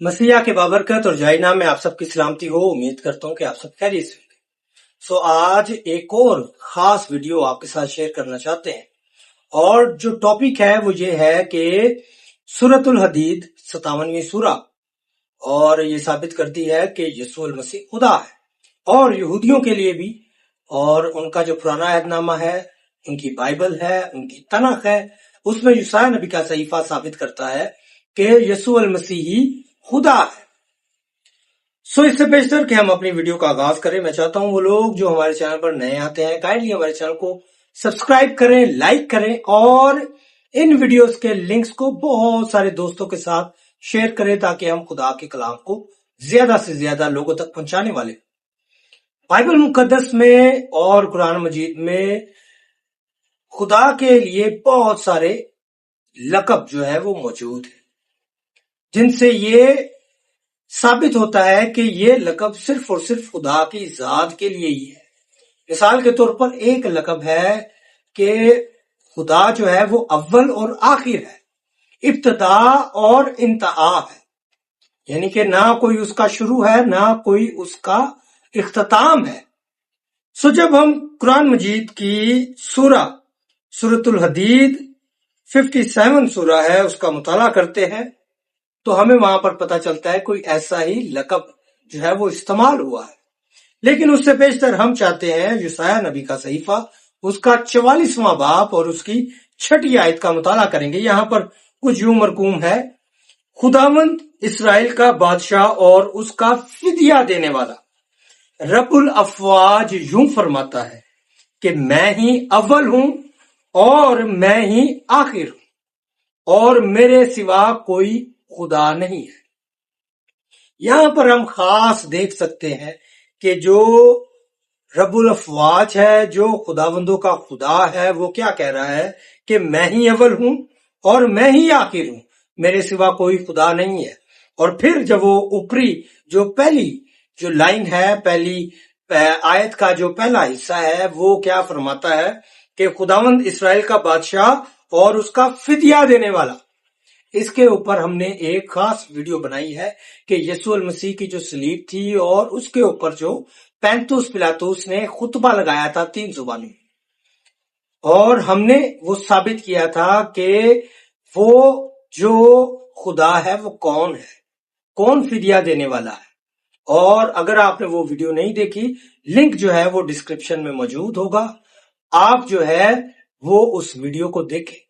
مسیح کے بابرکت اور جائے نام میں آپ سب کی سلامتی ہو۔ امید کرتا ہوں کہ آپ سب خیریت سے ہوں۔ آج ایک اور خاص ویڈیو آپ کے ساتھ شیئر کرنا چاہتے ہیں، اور جو ٹاپک ہے وہ یہ ہے کہ سورۃ الحدید 57ویں سورہ، اور یہ ثابت کرتی ہے کہ یسوع المسیح خدا ہے، اور یہودیوں کے لیے بھی، اور ان کا جو پرانا عہد نامہ ہے، ان کی بائبل ہے، ان کی تنخ ہے، اس میں یسوع نبی کا صحیفہ ثابت کرتا ہے کہ یسوع المسیح ہی خدا ہے۔ اس سے بیشتر کہ ہم اپنی ویڈیو کا آغاز کریں، میں چاہتا ہوں وہ لوگ جو ہمارے چینل پر نئے آتے ہیں کائنڈلی ہمارے چینل کو سبسکرائب کریں، لائک کریں، اور ان ویڈیوز کے لنکس کو بہت سارے دوستوں کے ساتھ شیئر کریں تاکہ ہم خدا کے کلام کو زیادہ سے زیادہ لوگوں تک پہنچانے والے۔ بائبل مقدس میں اور قرآن مجید میں خدا کے لیے بہت سارے لقب جو ہے وہ موجود ہیں، جن سے یہ ثابت ہوتا ہے کہ یہ لقب صرف اور صرف خدا کی ذات کے لیے ہی ہے۔ مثال کے طور پر ایک لقب ہے کہ خدا جو ہے وہ اول اور آخر ہے، ابتدا اور انتہا ہے، یعنی کہ نہ کوئی اس کا شروع ہے نہ کوئی اس کا اختتام ہے۔ جب ہم قرآن مجید کی سورۃ الحدید 57 سورہ ہے اس کا مطالعہ کرتے ہیں تو ہمیں وہاں پر پتہ چلتا ہے کوئی ایسا ہی لقب جو ہے وہ استعمال ہوا ہے۔ لیکن اس سے بیشتر ہم چاہتے ہیں یسوع نبی کا صحیفہ، اس کا 44واں باب اور اس کی 6 آیت کا مطالعہ کریں گے۔ یہاں پر کچھ یوں مرقوم ہے: خداوند اسرائیل کا بادشاہ اور اس کا فدیہ دینے والا رب الافواج یوں فرماتا ہے کہ میں ہی اول ہوں اور میں ہی آخر ہوں، اور میرے سوا کوئی خدا نہیں ہے۔ یہاں پر ہم خاص دیکھ سکتے ہیں کہ جو رب الافواج ہے، جو خداوندوں کا خدا ہے، وہ کیا کہہ رہا ہے کہ میں ہی اول ہوں اور میں ہی آخر ہوں، میرے سوا کوئی خدا نہیں ہے۔ اور پھر جب وہ اوپری پہلی لائن ہے، پہلی آیت کا جو پہلا حصہ ہے، وہ کیا فرماتا ہے کہ خداوند اسرائیل کا بادشاہ اور اس کا فدیہ دینے والا۔ اس کے اوپر ہم نے ایک خاص ویڈیو بنائی ہے کہ یسوع المسیح کی جو صلیب تھی اور اس کے اوپر جو پینتوس پلاطوس نے خطبہ لگایا تھا 3 زبانوں، اور ہم نے وہ ثابت کیا تھا کہ وہ جو خدا ہے وہ کون ہے، کون فدیہ دینے والا ہے۔ اور اگر آپ نے وہ ویڈیو نہیں دیکھی، لنک جو ہے وہ ڈسکرپشن میں موجود ہوگا، آپ جو ہے وہ اس ویڈیو کو دیکھیں۔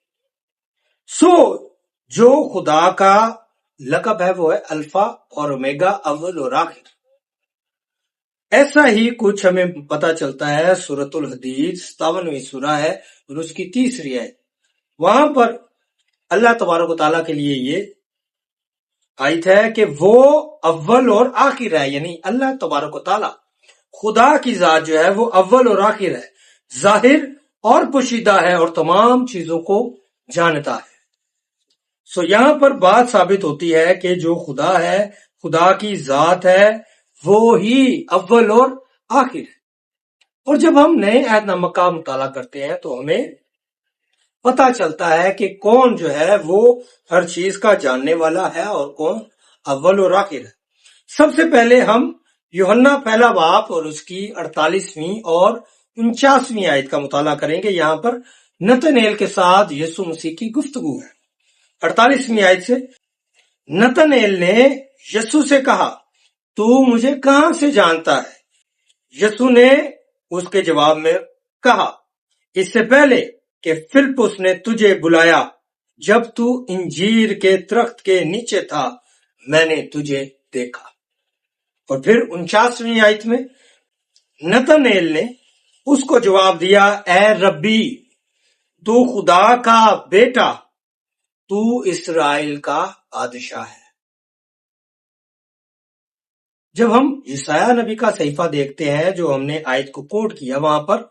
جو خدا کا لقب ہے وہ ہے الفا اور اومیگا، اول اور آخر۔ ایسا ہی کچھ ہمیں پتا چلتا ہے سورۃ الحدید 57ویں سورہ ہے اور اس کی 3 آیت، وہاں پر اللہ تبارک و تعالیٰ کے لیے یہ آیت ہے کہ وہ اول اور آخر ہے، یعنی اللہ تبارک و تعالیٰ خدا کی ذات جو ہے وہ اول اور آخر ہے، ظاہر اور پوشیدہ ہے، اور تمام چیزوں کو جانتا ہے۔ یہاں پر بات ثابت ہوتی ہے کہ جو خدا ہے، خدا کی ذات ہے، وہ ہی اول اور آخر ہے۔ اور جب ہم نئے عہد نامہ کا مطالعہ کرتے ہیں تو ہمیں پتا چلتا ہے کہ کون جو ہے وہ ہر چیز کا جاننے والا ہے اور کون اول اور آخر ہے۔ سب سے پہلے ہم یوحنا پہلا باب اور اس کی 48ویں اور 49ویں آیت کا مطالعہ کریں گے۔ یہاں پر نتنیل کے ساتھ یسوع مسیح کی گفتگو ہے۔ 48ویں آیت سے: نتنیل نے یسوع سے کہا، تو مجھے کہاں سے جانتا ہے؟ یسوع نے اس کے جواب میں کہا، اس سے پہلے کہ فلپس نے تجھے بلایا، جب تو انجیر کے درخت کے نیچے تھا، میں نے تجھے دیکھا۔ اور پھر 49ویں آیت میں نتنیل نے اس کو جواب دیا، اے ربی، تو خدا کا بیٹا، تو اسرائیل کا بادشاہ ہے۔ جب ہم یسوع نبی کا صحیفہ دیکھتے ہیں جو ہم نے آیت کو کوٹ کیا، وہاں پر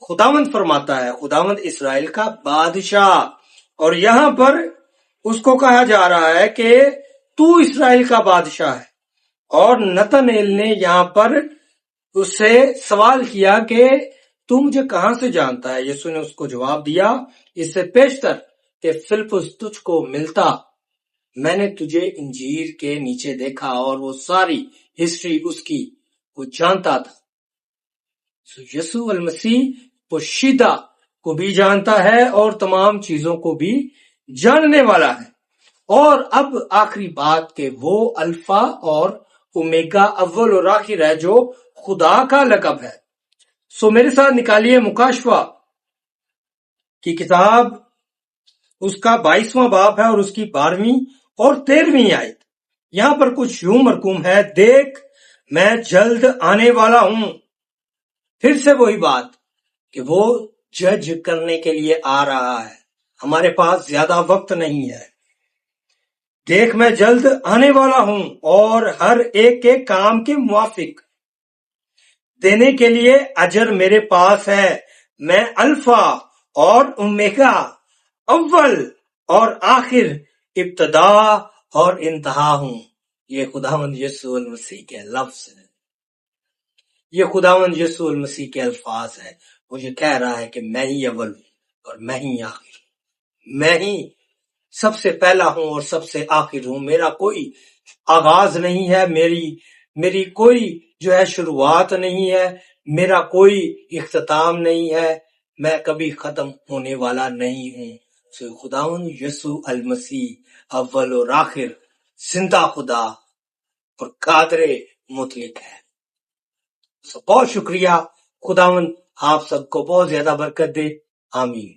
خداوند فرماتا ہے خداوند اسرائیل کا بادشاہ، اور یہاں پر اس کو کہا جا رہا ہے کہ تو اسرائیل کا بادشاہ ہے۔ اور نتنیل نے یہاں پر اس سے سوال کیا کہ تو مجھے کہاں سے جانتا ہے؟ یسوع نے اس کو جواب دیا، اس سے پیشتر کہ فلپس تجھ کو ملتا میں نے تجھے انجیر کے نیچے دیکھا اور وہ ساری ہسٹری اس کی وہ جانتا تھا. سو یسوع المسیح پوشیدہ کو بھی جانتا ہے اور تمام چیزوں کو بھی جاننے والا ہے. اور اب آخری بات کہ وہ الفا اور اومیگا، اول اور آخر ہے، جو خدا کا لقب ہے. سو میرے ساتھ نکالیے مکاشفہ کی کتاب، اس کا 22واں باب ہے اور اس کی 12ویں اور 13ویں آیت. یہاں پر کچھ یوں مرقوم ہے: دیکھ میں جلد آنے والا ہوں. پھر سے وہی بات کہ وہ جج کرنے کے لیے آ رہا ہے. ہمارے پاس زیادہ وقت نہیں ہے. دیکھ میں جلد آنے والا ہوں اور ہر ایک کے کام کے موافق دینے کے لیے اجر میرے پاس ہے. میں الفا اور اومیگا، اول اور آخر، ابتدا اور انتہا ہوں. یہ خداوند یسوع المسیح کے لفظ ہیں، یہ خداوند یسوع المسیح کے الفاظ ہیں. وہ یہ کہہ رہا ہے کہ میں ہی اول ہوں اور میں ہی آخر ہوں. میں ہی سب سے پہلا ہوں اور سب سے آخر ہوں. میرا کوئی آغاز نہیں ہے، میری کوئی جو ہے شروعات نہیں ہے، میرا کوئی اختتام نہیں ہے. میں کبھی ختم ہونے والا نہیں ہوں. سو خداوند یسوع المسیح اول اور آخر، زندہ خدا اور قادر مطلق ہے. بہت شکریہ. خداوند آپ سب کو بہت زیادہ برکت دے. آمین.